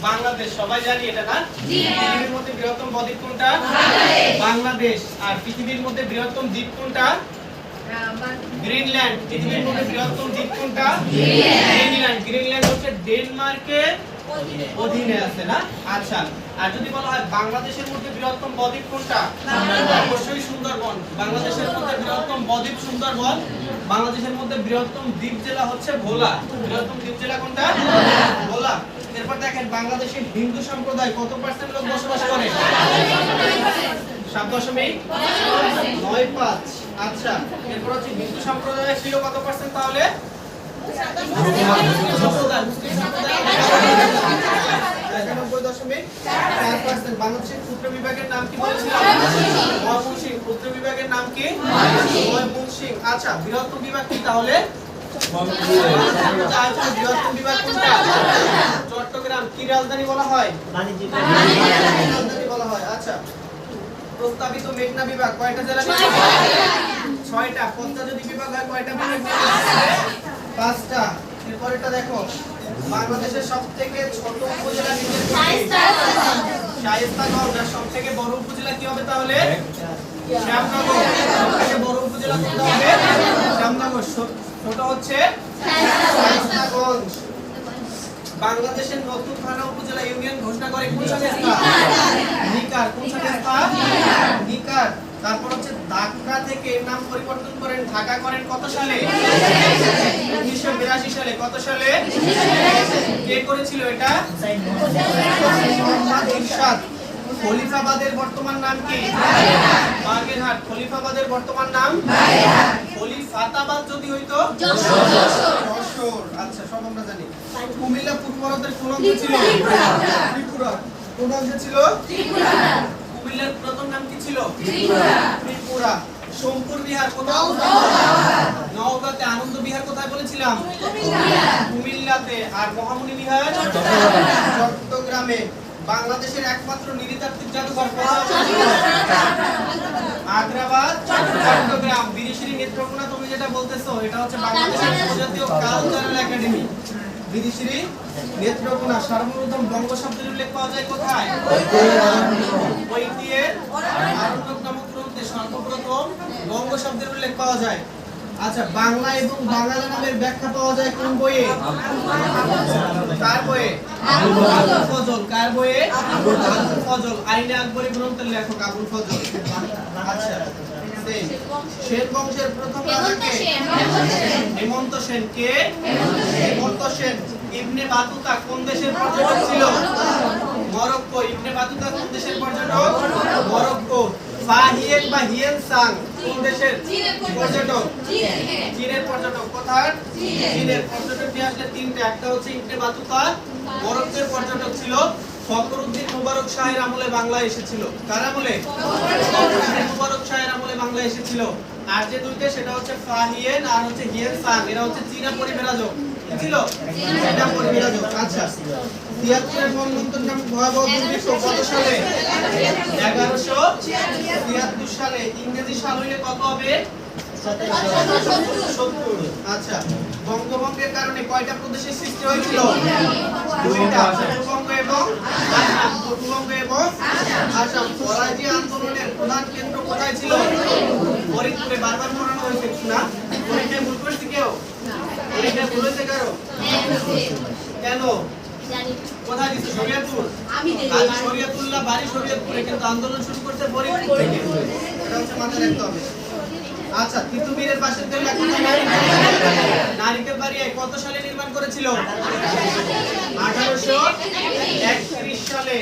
বাংলাদেশ, সবাই জানি এটা না? পৃথিবীর মধ্যে বৃহত্তম বদ্বীপ কোনটা? বাংলাদেশ। আর পৃথিবীর মধ্যে বৃহত্তম দ্বীপ কোনটা? গ্রিনল্যান্ড। পৃথিবীর মধ্যে বৃহত্তম দ্বীপ কোনটা? গ্রিনল্যান্ড। গ্রিনল্যান্ড হচ্ছে ডেনমার্কের অধীনে আছে না? আচ্ছা, আর যদি বলা হয় বাংলাদেশের মধ্যে বৃহত্তম বদ্বীপ কোনটা? অবশ্যই সুন্দরবন। বাংলাদেশের মধ্যে বৃহত্তম বদ্বীপ সুন্দরবন। বাংলাদেশের মধ্যে বৃহত্তম দ্বীপ জেলা হচ্ছে ভোলা। বৃহত্তম দ্বীপ জেলা কোনটা? ভোলা। এরপর দেখেন বাংলাদেশের হিন্দু সম্প্রদায় কত % লোক বসবাস করে? 7.95। আচ্ছা, এরপর হচ্ছে হিন্দু সম্প্রদায় ছিল কত % তাহলে? বাংলাদেশের ক্ষুদ্র বিভাগের নাম কি বলেছিলাম? ময়মনসিংহ। ক্ষুদ্র বিভাগের নাম কি? ময়মনসিংহ। আচ্ছা, বৃহত্তম বিভাগ কি তাহলে? বৃহত্তম বিভাগ কোনটা? চট্টগ্রাম। কি রাজধানী বলা হয়? রাজধানী বলা হয়। আচ্ছা, প্রস্তাবিত মেঘনা বিভাগ কয়টা জেলা নিয়ে? 6টা। কোনটা যদি বিভাগ হয় কয়টা বিভাগ নিয়ে? 5টা। এরপরটা দেখো, বাংলাদেশের সবথেকে ছোট উপজেলা নিচের কোনটি? শায়েস্তাগঞ্জ। আর সবথেকে বড় উপজেলা কি হবে তাহলে? শ্যামনগর। সবথেকে বড় উপজেলা কোনটা হবে? শ্যামনগর। ছোট হচ্ছে শায়েস্তাগঞ্জ। বাংলাদেশের নতুন থানা উপজেলা ইউনিয়ন ঘোষণা করে কোন সংস্থা? নিকার। কোন সংস্থা? নিকার। তারপর হচ্ছে ঢাকা থেকে এর নাম পরিবর্তন করেন ঢাকা করেন কত সালে? 1982 সালে। কত সালে? কে করেছিল এটা? মোহাম্মদ ইরশাদ। খলিফাবাদের বর্তমান নাম কি? বাগেরহাট। খলিফাবাদের বর্তমান নাম? খলিফাতাবাদ যদি হইতো যশোর। আচ্ছা, সব আমরা জানি। কুমিল্লা পূর্ব ভারতের কোন অংশে ছিল? ত্রিপুরা। কোন অংশে ছিল? ত্রিপুরা। কুমিল্লার প্রথম নাম কি ছিল? ত্রিপুরা। সোমপুর বিহার কোথাও? নওগাঁতে। আনন্দ বিহার কোথায় বলেছিলাম? কুমিল্লাতে। আর মহামুনি বিহার? চট্টগ্রামে। বাংলাদেশের একমাত্র নৃতাত্ত্বিক জাদুঘর আগ্রাবাদ, চট্টগ্রাম। বিদেশি নেত্রকোনা তুমি যেটা বলতেছো এটা হচ্ছে বাংলাদেশের উপজাতীয় কালচারাল একাডেমি। বিদেশি নেত্রকোনা। সর্বপ্রথম বঙ্গ শব্দের উল্লেখ পাওয়া যায় কোথায়? ঐতিহ্যের আরণ্যক নামক গ্রন্থে সর্বপ্রথম বঙ্গ শব্দের উল্লেখ পাওয়া যায়। আচ্ছা, বাংলা এবং বাঙালি নামের ব্যাখ্যা পাওয়া যায় কোন বইয়ে? কার বইয়ে? আবুল ফজল। কার বইয়ে? আবুল ফজল। আইনে আকবরী গ্রন্থের লেখক আবুল ফজল। আচ্ছা, সেন বংশের প্রথম রাজা কে? হেমন্ত সেন। কে? হেমন্ত সেন। ইবনে বাতুতা কোন দেশের পর্যটক ছিল? মরক্কো। ইবনে বাতুতা কোন দেশের পর্যটক? মরক্কো। ফাহিয়েন বা হিয়েন সাং কোন দেশের পর্যটক? চীনের পর্যটক। কোথায়? চীনের। পর্যটক নিয়ে আসলে 3টা। একটা হচ্ছে ইবনে বাতুতা, মরক্কোর পর্যটক ছিল। ফখরুদ্দিন মুবারক শাহের আমলে বাংলা এসেছিল। কার আমলে? ফখরুদ্দিন মুবারক শাহের আমলে বাংলা এসেছিল। আর যে দুইটা সেটা হচ্ছে ফাহিয়েন আর হচ্ছে হিয়েন সাং। এরা হচ্ছে চীনা পরিবেরাজক। কি ছিল? চীনা পরিবেরাজক। আচ্ছা, ৭৩ মন্বন্তর নাম ভয়াবহ দুর্ভিক্ষ কত সালে? 1173 সালে। ইংরেজি সাল হইলে কত হবে? 1770। আচ্ছা, বঙ্গভঙ্গের কারণে কয়টা প্রদেশের সৃষ্টি হয়েছিল? 2টা। পূর্ববঙ্গ এবং আসাম। পূর্ববঙ্গ এবং আসাম। ফরাজি আন্দোলনের প্রধান কেন্দ্র কোথায় ছিল? ফরিদপুরে। বারবার পড়ানো হয়েছে না? পরীক্ষায় ভুল করছে কেউ? পরীক্ষায় ভুল হয়েছে কারো? কেন? কোথায় দিচ্ছে? শরীয়তপুর। শরীয়তুল্লাহ বাড়ি শরীয়তপুরে, কিন্তু আন্দোলন শুরু করতে ফরিদপুর থেকে। এটা হচ্ছে মাথায় রাখতে হবে। আচ্ছা, তিতুমিরের পাশের দেয়াল কোথায়? নারিকেল বাড়ি কত সালে নির্মাণ করেছিল? 1831 সালে।